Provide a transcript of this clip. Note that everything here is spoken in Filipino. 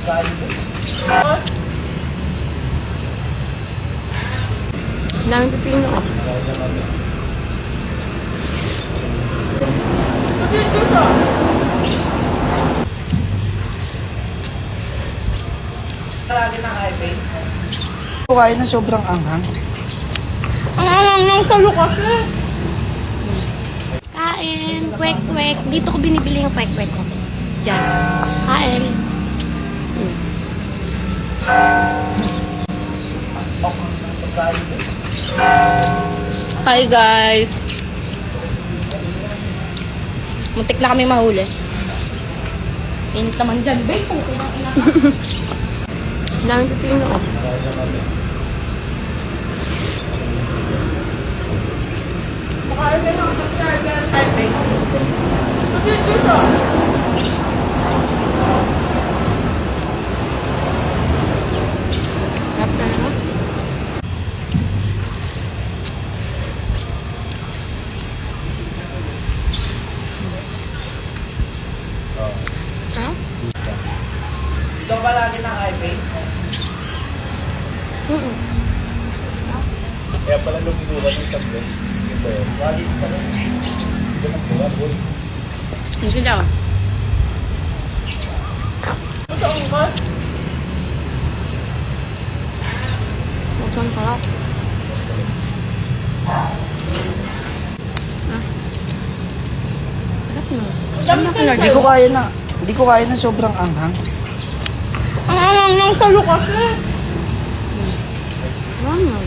Daming pipino. Kukain na sobrang anghang. Ang angang ng salo kasi. Kain, kwek-kwek. Dito ko binibili yung kwek-kwek ko. Diyan. Kain. Hi guys. Muntik na kami mahuli. Init naman dyan, babe. Kung kumain na. Daming pipino. Ito ba lagi ng iPay? Kaya pala lumiluwas ng tablet. Ito yun. Lagi pa rin. Ito ng buwa, boy. Hindi daw. Ito ang umas. Ang sarap. Sarap na. Hindi ko kaya na sobrang anghang. Ang angang ng salo kasi. Ano?